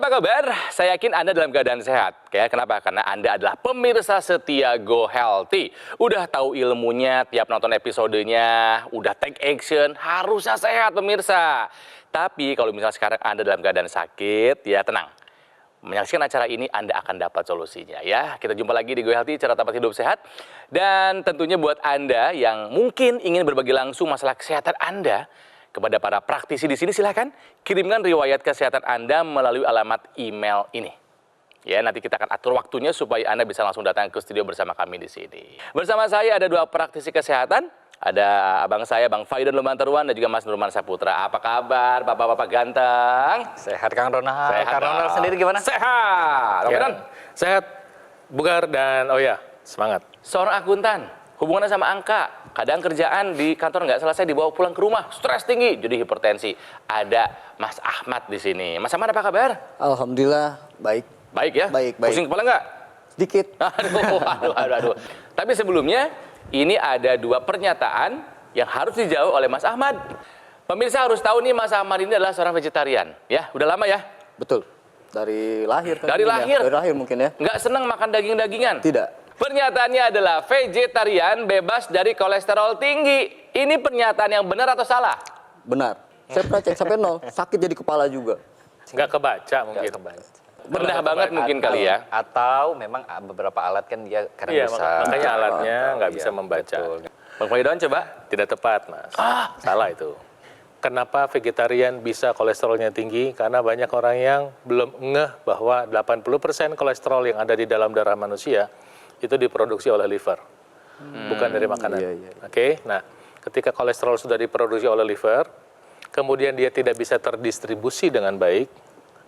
apa kabar? Saya yakin Anda dalam keadaan sehat. Kenapa? Karena Anda adalah pemirsa setia Go Healthy. Udah tahu ilmunya, tiap nonton episodenya, udah take action, harusnya sehat pemirsa. Tapi kalau misalnya sekarang Anda dalam keadaan sakit, ya tenang. Menyaksikan acara ini Anda akan dapat solusinya ya. Kita jumpa lagi di Go Healthy, cara dapat hidup sehat. Dan tentunya buat Anda yang mungkin ingin berbagi langsung masalah kesehatan Anda, kepada para praktisi di sini silahkan kirimkan riwayat kesehatan Anda melalui alamat email ini. Ya, nanti kita akan atur waktunya supaya Anda bisa langsung datang ke studio bersama kami di sini. Bersama saya ada dua praktisi kesehatan. Ada abang saya, Bang Faidon Lumantaruan, dan juga Mas Nurman Saputra. Apa kabar, bapak-bapak ganteng? Sehat, Kang Ronald. Sehat, Kang Ronald sendiri gimana? Sehat. Ya, sehat, bugar, dan semangat. Seorang akuntan, hubungannya sama angka. Kadang kerjaan di kantor nggak selesai, dibawa pulang ke rumah, stres tinggi, jadi hipertensi. Ada Mas Ahmad di sini. Mas Ahmad apa kabar? Alhamdulillah, baik. Baik ya? Baik. Pusing kepala nggak? Sedikit. Aduh. Tapi sebelumnya, ini ada dua pernyataan yang harus dijawab oleh Mas Ahmad. Pemirsa harus tahu nih, Mas Ahmad ini adalah seorang vegetarian. Ya, udah lama ya? Betul. Dari lahir kan? Dari lahir? Dari lahir mungkin ya. Nggak senang makan daging-dagingan? Tidak. Pernyataannya adalah vegetarian bebas dari kolesterol tinggi. Ini pernyataan yang benar atau salah? Benar. Saya pernah cek sampai 0, sakit jadi kepala juga. Nggak kebaca mungkin. Rendah banget mungkin kali ya. Atau memang beberapa alat kan dia kadang Iya, bisa. makanya alatnya nggak bisa membaca. Betul. Bang Faidon coba. Tidak tepat, Mas. Salah itu. Kenapa vegetarian bisa kolesterolnya tinggi? Karena banyak orang yang belum ngeh bahwa 80% kolesterol yang ada di dalam darah manusia itu diproduksi oleh liver, bukan dari makanan. Iya. Oke, nah ketika kolesterol sudah diproduksi oleh liver, kemudian dia tidak bisa terdistribusi dengan baik,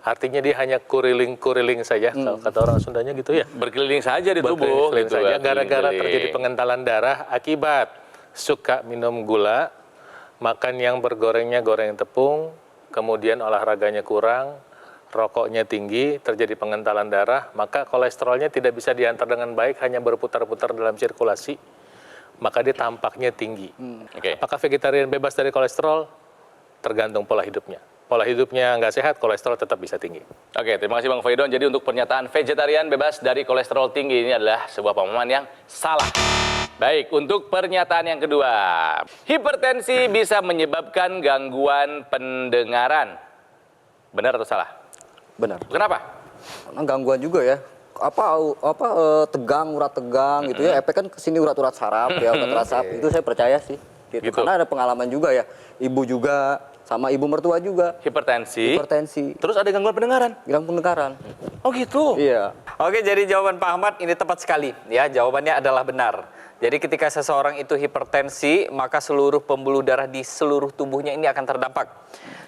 artinya dia hanya kuriling saja, kalau kata orang Sundanya gitu ya. Berkeliling saja di tubuh. Berkeliling gitu saja, ya, gara-gara keliling. terjadi pengentalan darah akibat suka minum gula, makan yang bergorengnya goreng tepung, kemudian olahraganya kurang, rokoknya tinggi, terjadi pengentalan darah, maka kolesterolnya tidak bisa diantar dengan baik, hanya berputar-putar dalam sirkulasi, maka dia tampaknya tinggi. Oke. Apakah vegetarian bebas dari kolesterol? Tergantung pola hidupnya. Pola hidupnya nggak sehat, kolesterol tetap bisa tinggi. Oke, terima kasih Bang Faidon. Jadi untuk pernyataan vegetarian bebas dari kolesterol tinggi ini adalah sebuah pemahaman yang salah. Baik, untuk pernyataan yang kedua. Hipertensi bisa menyebabkan gangguan pendengaran. Benar atau salah? Benar. Kenapa? Karena gangguan juga ya. Tegang, urat tegang gitu ya. Efek kan kesini urat-urat saraf ya, urat saraf. Itu saya percaya sih. Gitu. Karena ada pengalaman juga ya. Ibu juga sama ibu mertua juga. Hipertensi. Terus Terus ada gangguan pendengaran. gangguan pendengaran. Oh gitu? Iya. Oke, jadi jawaban Pak Ahmad ini tepat sekali. Ya, jawabannya adalah benar. Jadi ketika seseorang itu hipertensi, maka seluruh pembuluh darah di seluruh tubuhnya ini akan terdampak.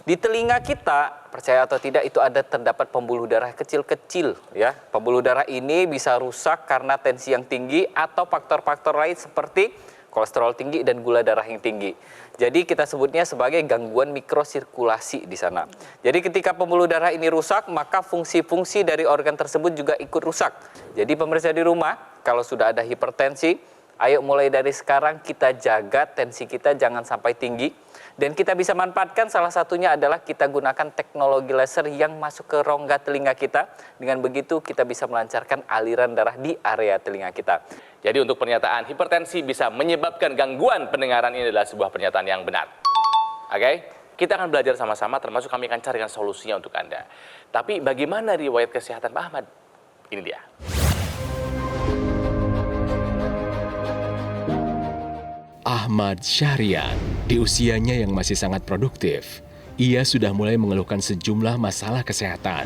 Di telinga kita, percaya atau tidak, itu ada terdapat pembuluh darah kecil-kecil. Ya, pembuluh darah ini bisa rusak karena tensi yang tinggi atau faktor-faktor lain seperti kolesterol tinggi dan gula darah yang tinggi. Jadi kita sebutnya sebagai gangguan mikrosirkulasi di sana. Jadi ketika pembuluh darah ini rusak, maka fungsi-fungsi dari organ tersebut juga ikut rusak. Jadi pemirsa di rumah, kalau sudah ada hipertensi, ayo mulai dari sekarang kita jaga tensi kita jangan sampai tinggi. Dan kita bisa manfaatkan salah satunya adalah kita gunakan teknologi laser yang masuk ke rongga telinga kita. Dengan begitu kita bisa melancarkan aliran darah di area telinga kita. Jadi untuk pernyataan hipertensi bisa menyebabkan gangguan pendengaran ini adalah sebuah pernyataan yang benar. Oke? Kita akan belajar sama-sama, termasuk kami akan carikan solusinya untuk Anda. Tapi bagaimana riwayat kesehatan Pak Ahmad? Ini dia. Ahmad Syahrian, di usianya yang masih sangat produktif, ia sudah mulai mengeluhkan sejumlah masalah kesehatan.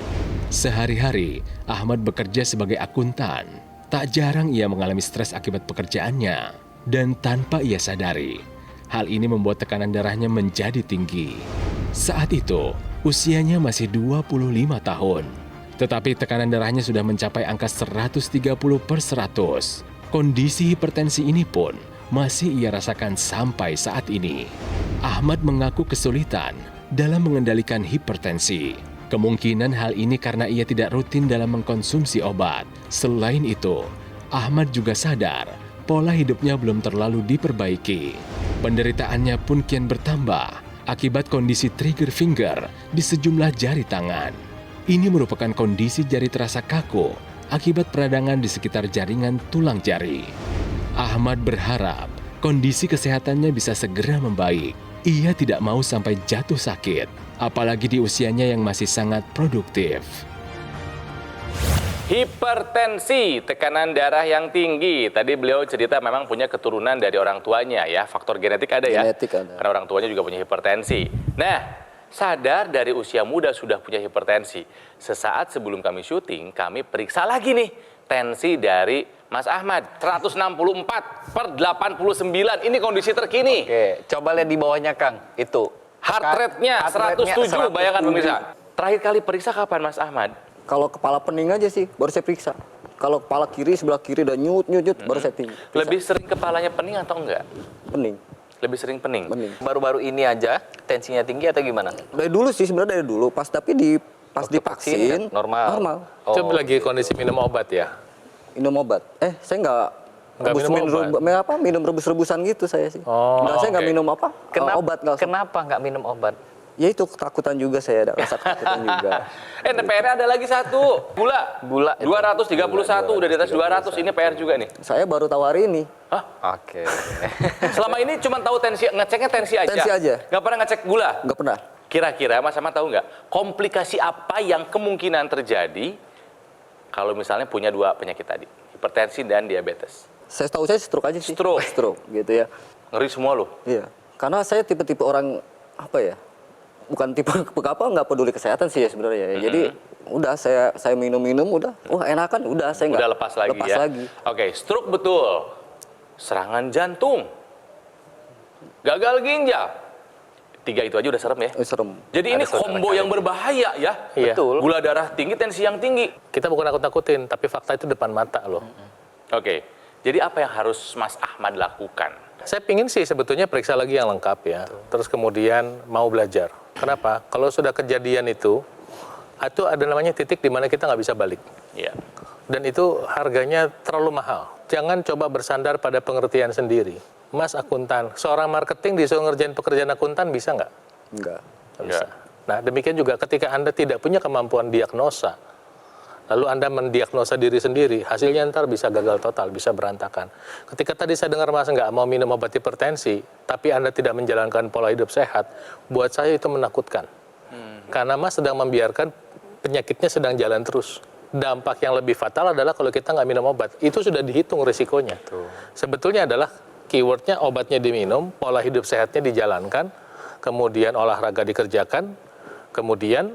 Sehari-hari, Ahmad bekerja sebagai akuntan. Tak jarang ia mengalami stres akibat pekerjaannya. Dan tanpa ia sadari, hal ini membuat tekanan darahnya menjadi tinggi. Saat itu, usianya masih 25 tahun. Tetapi tekanan darahnya sudah mencapai angka 130/100. Kondisi hipertensi ini pun masih ia rasakan sampai saat ini. Ahmad mengaku kesulitan dalam mengendalikan hipertensi. Kemungkinan hal ini karena ia tidak rutin dalam mengkonsumsi obat. Selain itu, Ahmad juga sadar pola hidupnya belum terlalu diperbaiki. Penderitaannya pun kian bertambah akibat kondisi trigger finger di sejumlah jari tangan. Ini merupakan kondisi jari terasa kaku akibat peradangan di sekitar jaringan tulang jari. Ahmad berharap kondisi kesehatannya bisa segera membaik. Ia tidak mau sampai jatuh sakit, apalagi di usianya yang masih sangat produktif. Hipertensi, tekanan darah yang tinggi. Tadi beliau cerita memang punya keturunan dari orang tuanya ya. Faktor genetik ada ya? Genetik ada. Karena orang tuanya juga punya hipertensi. Nah, sadar dari usia muda sudah punya hipertensi. Sesaat sebelum kami syuting, kami periksa lagi nih tensi dari Mas Ahmad. 164/89. Ini kondisi terkini. Oke, coba lihat di bawahnya Kang. Itu. Heart rate-nya Heart rate-nya 107, bayangkan 107. pemirsa. Terakhir kali periksa kapan Mas Ahmad? Kalau kepala pening aja sih, baru saya periksa. Kalau kepala kiri, sebelah kiri udah nyut, baru saya periksa. Lebih sering kepalanya pening atau enggak? Pening, Lebih sering pening. pening. Baru-baru ini aja tensinya tinggi atau gimana? Dari dulu sih, sebenarnya dari dulu. Pas Waktu divaksin, kan normal. normal. Itu lagi kondisi minum obat ya? Minum obat. Saya nggak Nggak minum obat? minum rebus-rebusan gitu saya sih. Oh, Nggak, saya nggak oke. minum apa? Obat nggak. Kenapa nggak minum obat? Ya itu ketakutan juga saya, ada rasa ketakutan juga. PR ada lagi satu. Gula. Gula itu. 231, udah di atas 200. Ini PR juga nih. Saya baru tahu hari ini. Hah? Oke. Selama ini cuma tahu tensi, ngeceknya tensi aja. Tensi aja. Nggak pernah ngecek gula. Nggak pernah. Kira-kira Mas Ahmad tahu nggak komplikasi apa yang kemungkinan terjadi kalau misalnya punya dua penyakit tadi, hipertensi dan diabetes? Saya tahu saya stroke aja sih. Stroke. Stroke gitu ya. Ngeri semua loh. Iya. Karena saya tipe-tipe orang apa ya? Bukan tipe apa, nggak peduli kesehatan sih ya sebenarnya ya. Jadi udah saya minum-minum udah, wah enakan udah saya nggak Udah lepas lagi ya. Oke, stroke betul. Serangan jantung. Gagal ginjal. 3 itu aja udah serem ya. Serem. Jadi ini combo yang berbahaya ya. Iya. Betul. Gula darah tinggi, tensi yang tinggi. Kita bukan nakut-nakutin, tapi fakta itu depan mata loh. Oke. Jadi apa yang harus Mas Ahmad lakukan? Saya pingin sih sebetulnya periksa lagi yang lengkap ya. Terus kemudian mau belajar. Kenapa? Kalau sudah kejadian itu ada namanya titik di mana kita nggak bisa balik. Iya. Dan itu harganya terlalu mahal. Jangan coba bersandar pada pengertian sendiri. Mas akuntan, seorang marketing disuruh ngerjain pekerjaan akuntan bisa nggak? Enggak. Nggak bisa. Nah demikian juga ketika Anda tidak punya kemampuan diagnosa, lalu Anda mendiagnosa diri sendiri, hasilnya ntar bisa gagal total, bisa berantakan. Ketika tadi saya dengar Mas nggak mau minum obat hipertensi, tapi Anda tidak menjalankan pola hidup sehat, buat saya itu menakutkan. Karena Mas sedang membiarkan penyakitnya sedang jalan terus. Dampak yang lebih fatal adalah kalau kita nggak minum obat. Itu sudah dihitung risikonya. Sebetulnya adalah keywordnya obatnya diminum, pola hidup sehatnya dijalankan, kemudian olahraga dikerjakan, kemudian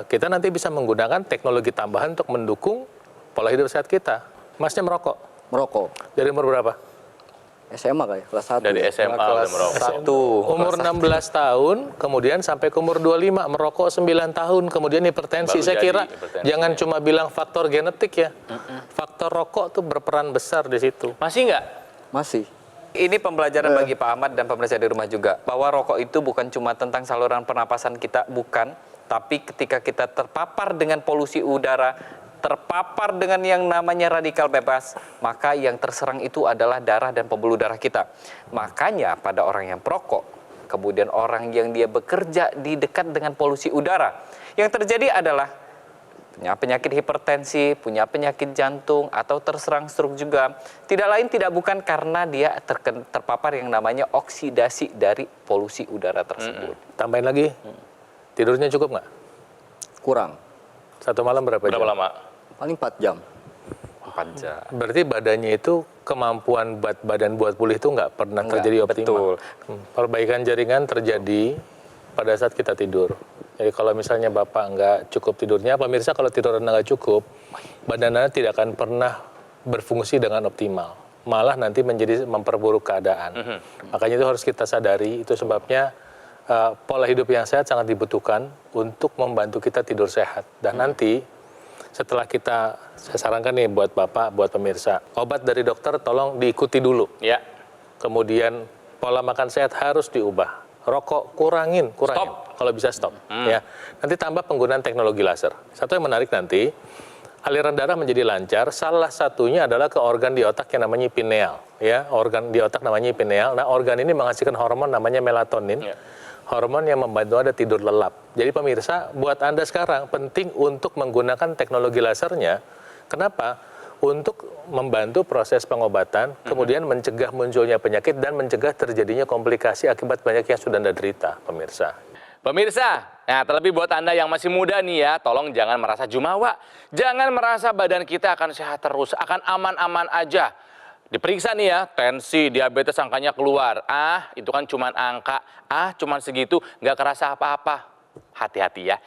kita nanti bisa menggunakan teknologi tambahan untuk mendukung pola hidup sehat kita. Masnya merokok? Merokok. Dari umur berapa? SMA kayak kelas 1. Dari SMA udah merokok. 1. Umur 16 tahun, kemudian sampai ke umur 25, merokok 9 tahun, kemudian hipertensi. Baru Saya jadi kira hipertensi. jangan cuma bilang faktor genetik ya. Faktor rokok tuh berperan besar di situ. Masih nggak? Masih. Ini pembelajaran bagi Pak Ahmad dan pemirsa di rumah juga. Bahwa rokok itu bukan cuma tentang saluran pernapasan kita, bukan. Tapi ketika kita terpapar dengan polusi udara, terpapar dengan yang namanya radikal bebas, maka yang terserang itu adalah darah dan pembuluh darah kita. Makanya pada orang yang perokok, kemudian orang yang dia bekerja di dekat dengan polusi udara, yang terjadi adalah punya penyakit hipertensi, punya penyakit jantung, atau terserang stroke juga. Tidak lain tidak bukan karena dia terpapar yang namanya oksidasi dari polusi udara tersebut. Tambahin lagi, tidurnya cukup nggak? Kurang. Satu malam berapa jam? Berapa lama? Paling 4 jam. 4 jam. Berarti badannya itu kemampuan badan buat pulih itu nggak pernah terjadi optimal. Betul. Perbaikan jaringan terjadi pada saat kita tidur. Jadi kalau misalnya Bapak nggak cukup tidurnya, pemirsa kalau tidur Anda nggak cukup, badan Anda tidak akan pernah berfungsi dengan optimal. Malah nanti memperburuk keadaan. Makanya itu harus kita sadari, itu sebabnya pola hidup yang sehat sangat dibutuhkan untuk membantu kita tidur sehat. Dan nanti setelah saya sarankan nih buat Bapak, buat pemirsa, obat dari dokter tolong diikuti dulu. Ya. Kemudian pola makan sehat harus diubah. Rokok kurangin. Stop. Kalau bisa stop. Ya. Nanti tambah penggunaan teknologi laser. Satu yang menarik nanti, aliran darah menjadi lancar. Salah satunya adalah ke organ di otak yang namanya pineal. Ya, organ di otak namanya pineal. Nah, organ ini menghasilkan hormon namanya melatonin. Ya. hormon yang membantu Anda tidur lelap. Jadi pemirsa, buat Anda sekarang penting untuk menggunakan teknologi lasernya. Kenapa? Untuk membantu proses pengobatan, kemudian mencegah munculnya penyakit dan mencegah terjadinya komplikasi akibat penyakit yang sudah Anda derita, pemirsa. Pemirsa, nah terlebih buat Anda yang masih muda nih ya, tolong jangan merasa jumawa. Jangan merasa badan kita akan sehat terus, akan aman-aman aja. Diperiksa nih ya, tensi, diabetes angkanya keluar. Itu kan cuman angka, cuman segitu, nggak kerasa apa-apa. Hati-hati ya,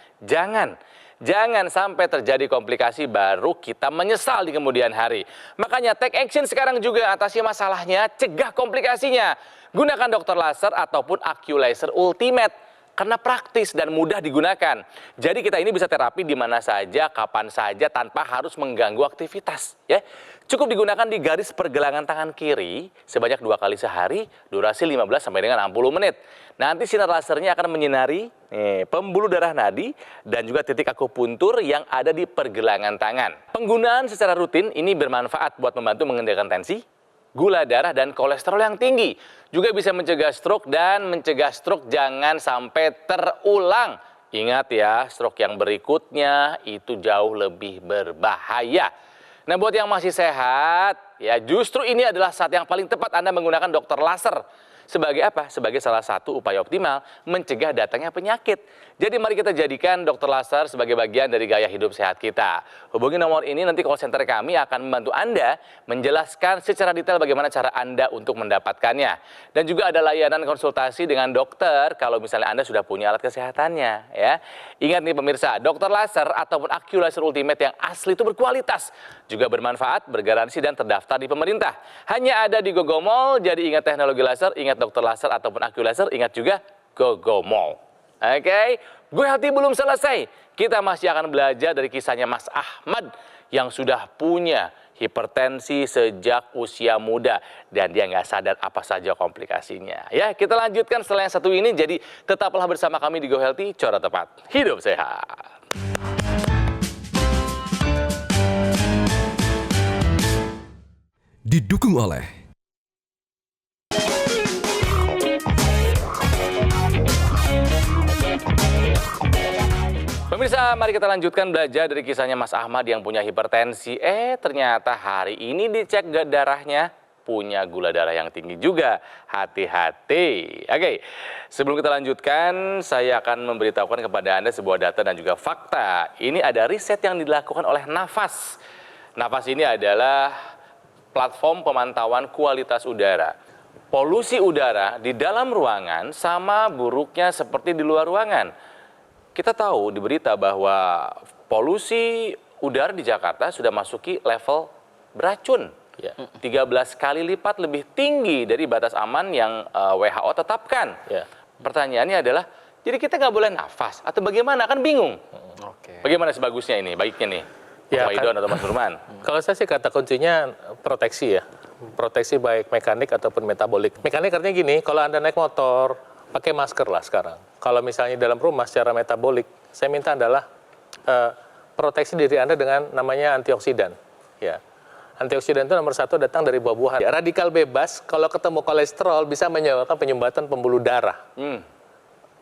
Jangan sampai terjadi komplikasi baru kita menyesal di kemudian hari. Makanya take action sekarang juga, atasi masalahnya, cegah komplikasinya. Gunakan dokter laser ataupun AccuLaser Ultimate. Karena praktis dan mudah digunakan. Jadi kita ini bisa terapi di mana saja, kapan saja, tanpa harus mengganggu aktivitas. Ya, cukup digunakan di garis pergelangan tangan kiri sebanyak 2 kali sehari, durasi 15 sampai dengan 60 menit. Nanti sinar lasernya akan menyinari pembuluh darah nadi dan juga titik akupuntur yang ada di pergelangan tangan. Penggunaan secara rutin ini bermanfaat buat membantu mengendalikan tensi, gula darah, dan kolesterol yang tinggi. Juga bisa mencegah stroke dan mencegah stroke jangan sampai terulang. Ingat ya, stroke yang berikutnya itu jauh lebih berbahaya. Nah, buat yang masih sehat, ya justru ini adalah saat yang paling tepat Anda menggunakan dokter laser. Sebagai apa? Sebagai salah satu upaya optimal mencegah datangnya penyakit. Jadi mari kita jadikan dokter laser sebagai bagian dari gaya hidup sehat kita. Hubungi nomor ini, nanti call center kami akan membantu Anda menjelaskan secara detail bagaimana cara Anda untuk mendapatkannya. Dan juga ada layanan konsultasi dengan dokter kalau misalnya Anda sudah punya alat kesehatannya. Ya. Ingat nih pemirsa, dokter laser ataupun AccuLaser Ultimate yang asli itu berkualitas, juga bermanfaat, bergaransi, dan terdaftar di pemerintah. Hanya ada di GoGo Mall, jadi ingat teknologi laser, ingat dokter laser ataupun AccuLaser, ingat juga GoGo Mall. Oke, Gue Healthy belum selesai. Kita masih akan belajar dari kisahnya Mas Ahmad yang sudah punya hipertensi sejak usia muda dan dia nggak sadar apa saja komplikasinya. Ya, kita lanjutkan setelah yang satu ini. Jadi tetaplah bersama kami di Go Healthy, cara tepat hidup sehat. Didukung oleh Pemirsa, mari kita lanjutkan belajar dari kisahnya Mas Ahmad yang punya hipertensi. Ternyata hari ini dicek darahnya punya gula darah yang tinggi juga. Hati-hati. Oke, sebelum kita lanjutkan, saya akan memberitahukan kepada Anda sebuah data dan juga fakta. Ini ada riset yang dilakukan oleh Nafas. Nafas ini adalah platform pemantauan kualitas udara. Polusi udara di dalam ruangan sama buruknya seperti di luar ruangan. Kita tahu di berita bahwa polusi udara di Jakarta sudah masuki level beracun. 13 kali lipat lebih tinggi dari batas aman yang WHO tetapkan. Pertanyaannya adalah, jadi kita nggak boleh nafas atau bagaimana? Kan bingung. Bagaimana sebagusnya ini, baiknya nih? Ya, Mas Waidon atau Mas Nurman? Kalau saya sih kata kuncinya proteksi ya. Proteksi baik mekanik ataupun metabolik. Mekanik artinya gini, kalau Anda naik motor, pakai masker lah sekarang. Kalau misalnya dalam rumah secara metabolik, saya minta adalah proteksi diri Anda dengan namanya antioksidan. Ya. Antioksidan itu nomor 1 datang dari buah-buahan. Ya, radikal bebas kalau ketemu kolesterol bisa menyebabkan penyumbatan pembuluh darah.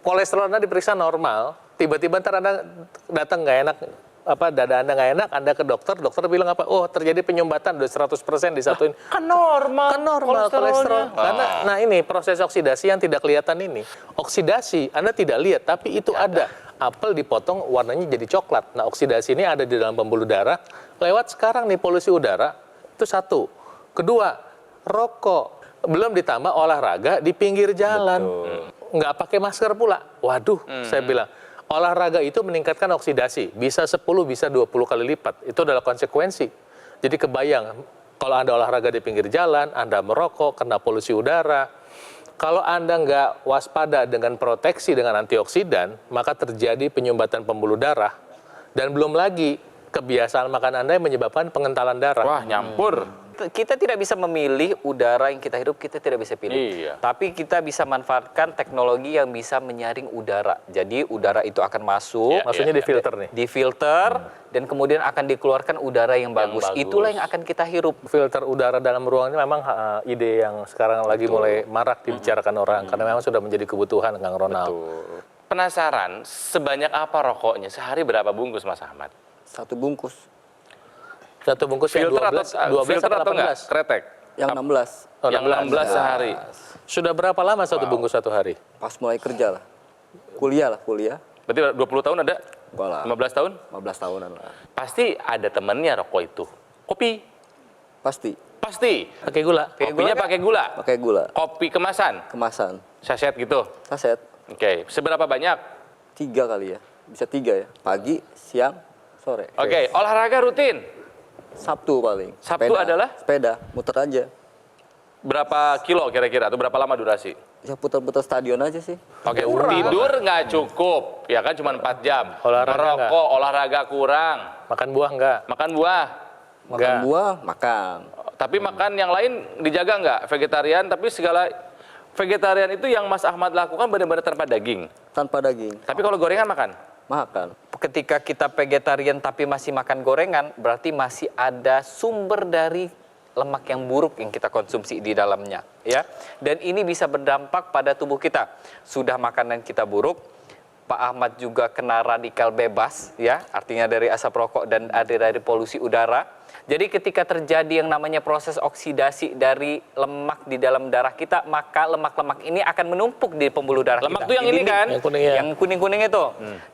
Kolesterol Anda diperiksa normal, tiba-tiba ntar Anda datang nggak enak, dada Anda nggak enak, Anda ke dokter, dokter bilang apa? Oh, terjadi penyumbatan udah 100% disatuin. Kan normal. Kan normal kolesterol. Karena nah ini proses oksidasi yang tidak kelihatan ini. Oksidasi Anda tidak lihat, tapi itu ada. Apel dipotong warnanya jadi coklat. Nah, oksidasi ini ada di dalam pembuluh darah. Lewat sekarang nih polusi udara, itu satu. Kedua, rokok. Belum ditambah olahraga di pinggir jalan. Nggak pakai masker pula. Waduh, saya bilang. Olahraga itu meningkatkan oksidasi, bisa 10, bisa 20 kali lipat. Itu adalah konsekuensi. Jadi kebayang, kalau Anda olahraga di pinggir jalan, Anda merokok, kena polusi udara. Kalau Anda nggak waspada dengan proteksi dengan antioksidan, maka terjadi penyumbatan pembuluh darah. Dan belum lagi, kebiasaan makan Anda yang menyebabkan pengentalan darah. Wah, nyampur. kita tidak bisa memilih udara yang kita hirup, kita tidak bisa pilih. Iya. Tapi kita bisa manfaatkan teknologi yang bisa menyaring udara. Jadi udara itu akan masuk, Iya, Maksudnya di filter nih. difilter, dan kemudian akan dikeluarkan udara yang bagus. bagus. Itulah yang akan kita hirup. Filter udara dalam ruang ini memang ide yang sekarang lagi mulai marak dibicarakan orang karena memang sudah menjadi kebutuhan, Kang Ronald. Penasaran, sebanyak apa rokoknya? Sehari berapa bungkus, Mas Ahmad? 1 bungkus. Satu bungkus yang Filter 12, atau 12 filter atau enggak? 18? Kretek? Yang 16. Oh, Yang 16 sehari. Sudah berapa lama satu bungkus satu hari? Pas mulai kerja lah. Kuliah. Berarti 20 tahun ada? Enggak lah. 15 tahun? 15 tahunan lah. Pasti ada temennya rokok itu. Kopi? Pasti. Pasti. Pakai gula. Kopinya pakai gula? Pakai gula. Kopi kemasan? Kemasan. Saset gitu? Saset. Oke. Seberapa banyak? 3 kali ya. Bisa 3 ya. Pagi, siang, sore. Oke. Olahraga rutin? Sabtu paling. Sabtu adalah? Sepeda. Muter aja. Berapa kilo kira-kira? Atau berapa lama durasi? Ya putar-putar stadion aja sih. Oke, tidur nggak cukup, ya kan cuma 4 jam. Olahraga Merokok, olahraga kurang. Makan buah enggak? Makan buah. Makan Enggak. buah, makan. Tapi makan yang lain dijaga nggak? Vegetarian, tapi segala vegetarian itu yang Mas Ahmad lakukan benar-benar tanpa daging. Tanpa daging. Tapi kalau gorengan makan? Makan. Ketika kita vegetarian tapi masih makan gorengan, berarti masih ada sumber dari lemak yang buruk yang kita konsumsi di dalamnya, ya. Dan ini bisa berdampak pada tubuh kita. Sudah makanan kita buruk, Pak Ahmad juga kena radikal bebas, ya, artinya dari asap rokok dan ada dari polusi udara. Jadi ketika terjadi yang namanya proses oksidasi dari lemak di dalam darah kita, maka lemak-lemak ini akan menumpuk di pembuluh darah Lemak kita. tuh yang Di ini dinding. kan? Yang kuning ya. Yang kuning-kuning itu.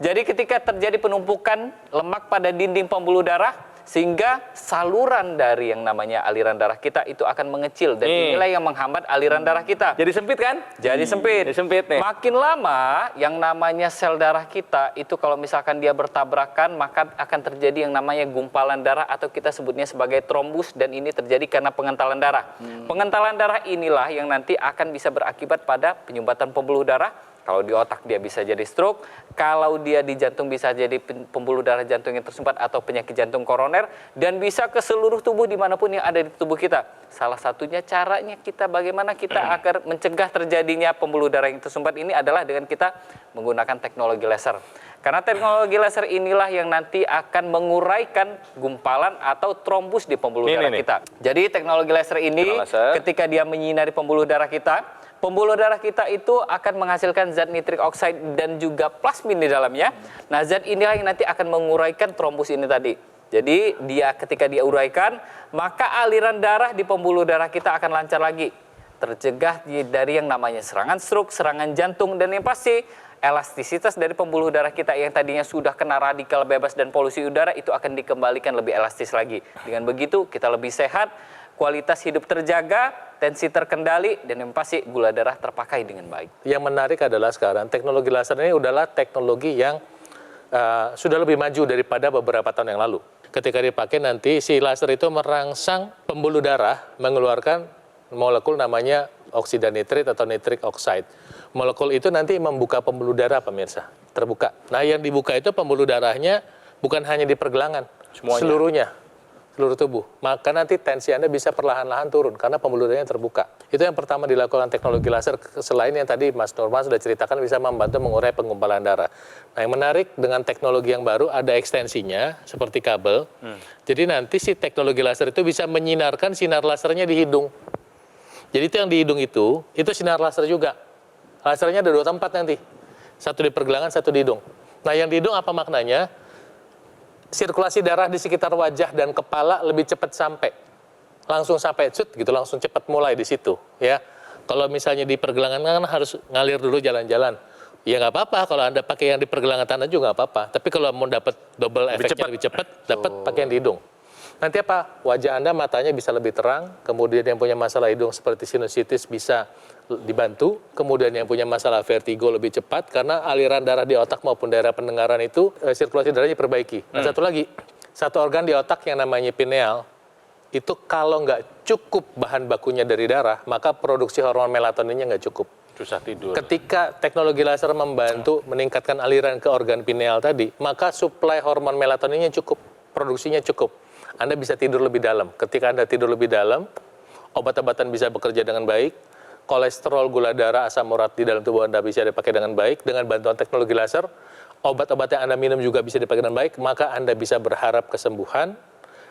Jadi ketika terjadi penumpukan lemak pada dinding pembuluh darah, sehingga saluran dari yang namanya aliran darah kita itu akan mengecil. Dan inilah yang menghambat aliran darah kita. Jadi sempit kan? Jadi sempit. Jadi sempit nih. Makin lama yang namanya sel darah kita itu kalau misalkan dia bertabrakan, maka akan terjadi yang namanya gumpalan darah atau kita sebutnya sebagai trombus, dan ini terjadi karena pengentalan darah. Pengentalan darah inilah yang nanti akan bisa berakibat pada penyumbatan pembuluh darah. Kalau di otak dia bisa jadi stroke, kalau dia di jantung bisa jadi pembuluh darah jantung yang tersumbat atau penyakit jantung koroner, dan bisa ke seluruh tubuh dimanapun yang ada di tubuh kita. Salah satunya caranya kita bagaimana kita agar mencegah terjadinya pembuluh darah yang tersumbat ini adalah dengan kita menggunakan teknologi laser. Karena teknologi laser inilah yang nanti akan menguraikan gumpalan atau trombus di pembuluh darah kita. Jadi teknologi laser ini ketika dia menyinari pembuluh darah kita, pembuluh darah kita itu akan menghasilkan zat nitrik oxide dan juga plasmin di dalamnya. Nah, zat inilah yang nanti akan menguraikan trombus ini tadi. Jadi dia ketika dia uraikan, maka aliran darah di pembuluh darah kita akan lancar lagi. Tercegah dari yang namanya serangan stroke, serangan jantung, dan yang pasti elastisitas dari pembuluh darah kita yang tadinya sudah kena radikal bebas dan polusi udara itu akan dikembalikan lebih elastis lagi. Dengan begitu kita lebih sehat, kualitas hidup terjaga, tensi terkendali, dan yang pasti gula darah terpakai dengan baik. Yang menarik adalah sekarang teknologi laser ini adalah teknologi yang sudah lebih maju daripada beberapa tahun yang lalu. Ketika dipakai nanti si laser itu merangsang pembuluh darah mengeluarkan molekul namanya oksida nitrit atau nitrik oxide. Molekul itu nanti membuka pembuluh darah, pemirsa, terbuka. Nah, yang dibuka itu pembuluh darahnya bukan hanya di pergelangan, seluruhnya, seluruh tubuh. Maka nanti tensi Anda bisa perlahan-lahan turun karena pembuluh darahnya terbuka. Itu yang pertama dilakukan teknologi laser, selain yang tadi Mas Norman sudah ceritakan bisa membantu mengurai penggumpalan darah. Nah, yang menarik dengan teknologi yang baru ada ekstensinya seperti kabel. Jadi nanti si teknologi laser itu bisa menyinarkan sinar lasernya di hidung. Jadi itu yang di hidung itu sinar laser juga. Lasernya ada 2 tempat nanti. Satu di pergelangan, satu di hidung. Nah, yang di hidung apa maknanya? Sirkulasi darah di sekitar wajah dan kepala lebih cepat sampai. Langsung sampai cut gitu, langsung cepat mulai di situ, ya. Kalau misalnya di pergelangan kan harus ngalir dulu jalan-jalan. Ya nggak apa-apa kalau Anda pakai yang di pergelangan tanah juga nggak apa-apa. Tapi kalau mau dapat double efeknya lebih cepat, dapat pakai yang di hidung. Nanti apa? Wajah Anda matanya bisa lebih terang, kemudian yang punya masalah hidung seperti sinusitis bisa dibantu, kemudian yang punya masalah vertigo lebih cepat karena aliran darah di otak maupun daerah pendengaran itu sirkulasi darahnya diperbaiki. Nah, satu lagi, satu organ di otak yang namanya pineal itu kalau nggak cukup bahan bakunya dari darah, maka produksi hormon melatoninnya nggak cukup. Susah tidur. Ketika teknologi laser membantu meningkatkan aliran ke organ pineal tadi, maka suplai hormon melatoninnya cukup, produksinya cukup. Anda bisa tidur lebih dalam. Ketika Anda tidur lebih dalam, obat-obatan bisa bekerja dengan baik, kolesterol, gula darah, asam urat di dalam tubuh Anda bisa dipakai dengan baik, dengan bantuan teknologi laser, obat-obat yang Anda minum juga bisa dipakai dengan baik, maka Anda bisa berharap kesembuhan,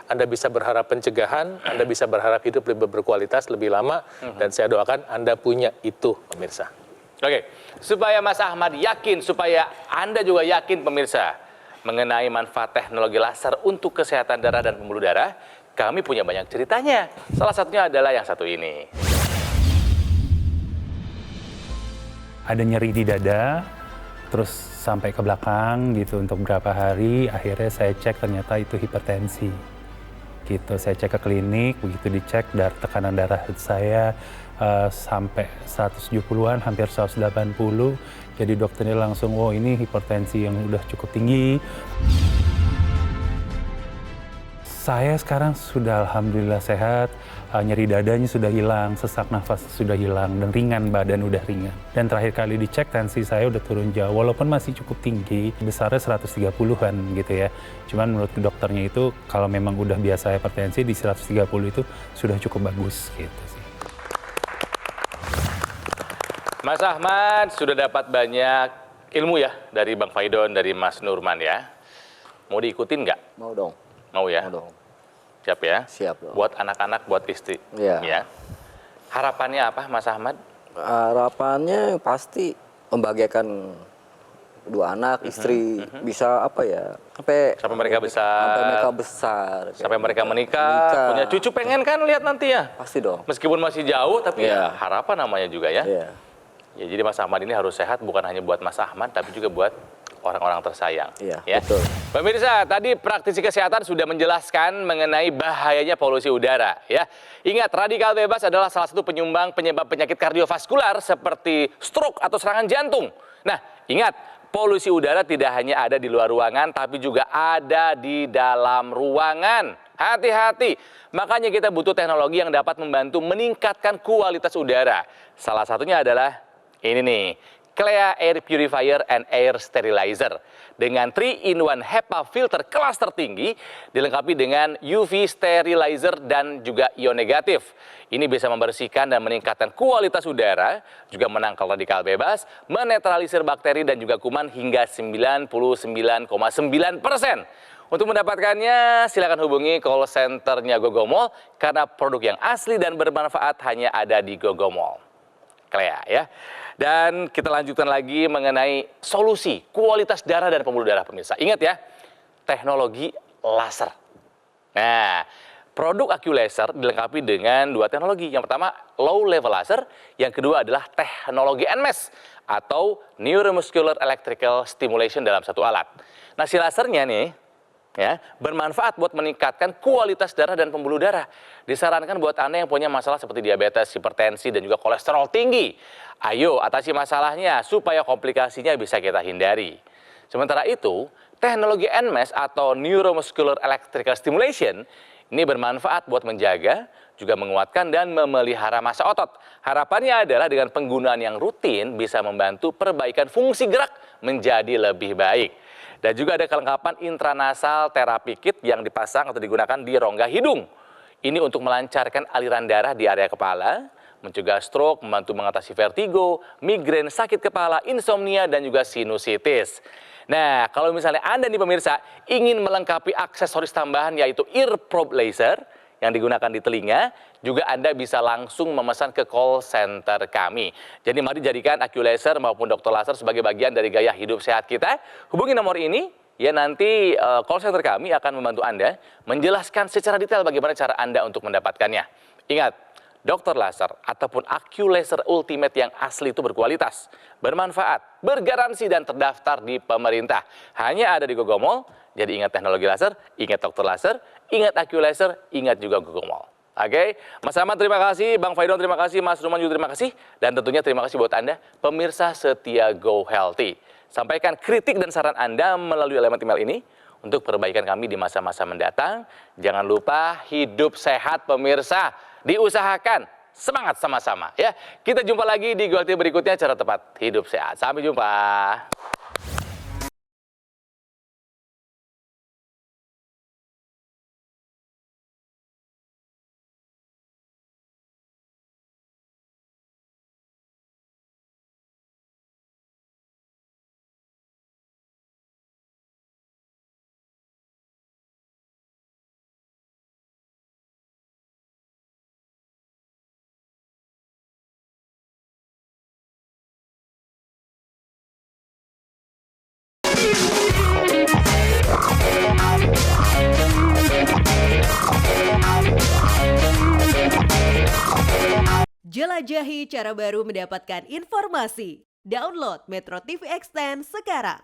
Anda bisa berharap pencegahan, Anda bisa berharap hidup lebih berkualitas, lebih lama, dan saya doakan Anda punya itu, pemirsa. Oke, supaya Mas Ahmad yakin, supaya Anda juga yakin pemirsa, mengenai manfaat teknologi laser untuk kesehatan darah dan pembuluh darah, kami punya banyak ceritanya. Salah satunya adalah yang satu ini. Ada nyeri di dada, terus sampai ke belakang gitu untuk beberapa hari. Akhirnya saya cek ternyata itu hipertensi. Gitu, saya cek ke klinik, begitu dicek tekanan darah saya sampai 170-an, hampir 180. Jadi dokternya langsung, oh ini hipertensi yang udah cukup tinggi. Saya sekarang sudah alhamdulillah sehat, nyeri dadanya sudah hilang, sesak nafas sudah hilang, dan ringan, badan udah ringan. Dan terakhir kali dicek tensi saya udah turun jauh, walaupun masih cukup tinggi, besarnya 130-an gitu ya. Cuman menurut dokternya itu kalau memang udah biasa hipertensi di 130 itu sudah cukup bagus gitu sih. Mas Ahmad sudah dapat banyak ilmu ya dari Bang Faidon, dari Mas Nurman ya. Mau diikutin nggak? Mau dong. Mau ya? Mau dong. Siap ya? Siap dong. Buat anak-anak, buat istri. Iya. Ya. Harapannya apa Mas Ahmad? Harapannya pasti membahagiakan dua anak, istri, bisa apa ya? Sampai mereka besar. Sampai mereka besar. Sampai mereka menikah, punya cucu pengen kan lihat nanti ya? Pasti dong. Meskipun masih jauh, tapi Iya. ya harapan namanya juga ya. Iya. Ya, jadi Mas Ahmad ini harus sehat bukan hanya buat Mas Ahmad, tapi juga buat orang-orang tersayang. Iya, ya. betul. Pemirsa, tadi praktisi kesehatan sudah menjelaskan mengenai bahayanya polusi udara. Ya, ingat radikal bebas adalah salah satu penyumbang penyebab penyakit kardiovaskular seperti stroke atau serangan jantung. Nah, ingat polusi udara tidak hanya ada di luar ruangan, tapi juga ada di dalam ruangan. Hati-hati, makanya kita butuh teknologi yang dapat membantu meningkatkan kualitas udara. Salah satunya adalah ini nih, Clea Air Purifier and Air Sterilizer. Dengan 3-in-1 HEPA filter kelas tertinggi, dilengkapi dengan UV sterilizer dan juga ion negatif. Ini bisa membersihkan dan meningkatkan kualitas udara, juga menangkal radikal bebas, menetralisir bakteri dan juga kuman hingga 99,9%. Untuk mendapatkannya, silakan hubungi call centernya Gogomall, karena produk yang asli dan bermanfaat hanya ada di Gogomall. Clea ya. Dan kita lanjutkan lagi mengenai solusi kualitas darah dan pembuluh darah pemirsa. Ingat ya, teknologi laser. Nah, produk AccuLaser dilengkapi dengan dua teknologi. Yang pertama, low level laser. Yang kedua adalah teknologi NMES atau Neuromuscular Electrical Stimulation dalam satu alat. Nah, si lasernya nih, ya, bermanfaat buat meningkatkan kualitas darah dan pembuluh darah. Disarankan buat Anda yang punya masalah seperti diabetes, hipertensi, dan juga kolesterol tinggi. Ayo atasi masalahnya supaya komplikasinya bisa kita hindari. Sementara itu, teknologi NMES atau Neuromuscular Electrical Stimulation ini bermanfaat buat menjaga, juga menguatkan dan memelihara massa otot. Harapannya adalah dengan penggunaan yang rutin bisa membantu perbaikan fungsi gerak menjadi lebih baik. Dan juga ada kelengkapan intranasal terapi kit yang dipasang atau digunakan di rongga hidung. Ini untuk melancarkan aliran darah di area kepala, mencegah stroke, membantu mengatasi vertigo, migrain, sakit kepala, insomnia, dan juga sinusitis. Nah, kalau misalnya Anda nih pemirsa ingin melengkapi aksesoris tambahan yaitu ear probe laser yang digunakan di telinga, juga Anda bisa langsung memesan ke call center kami. Jadi mari jadikan AccuLaser maupun Dr. Laser sebagai bagian dari gaya hidup sehat kita. Hubungi nomor ini, ya nanti call center kami akan membantu Anda menjelaskan secara detail bagaimana cara Anda untuk mendapatkannya. Ingat, Dr. Laser ataupun AccuLaser Ultimate yang asli itu berkualitas, bermanfaat, bergaransi dan terdaftar di pemerintah. Hanya ada di Gogomall. Jadi ingat teknologi laser, ingat Dr. Laser, ingat AccuLaser, ingat juga Gogomall. Oke, Mas Ahmad terima kasih, Bang Faidon terima kasih, Mas Ruman juga terima kasih, dan tentunya terima kasih buat Anda, pemirsa setia Go Healthy. Sampaikan kritik dan saran Anda melalui elemen email ini untuk perbaikan kami di masa-masa mendatang. Jangan lupa hidup sehat pemirsa, diusahakan, semangat sama-sama ya. Kita jumpa lagi di Go Healthy berikutnya, cara tepat hidup sehat. Sampai jumpa. Jelajahi cara baru mendapatkan informasi. Download Metro TV Extend sekarang.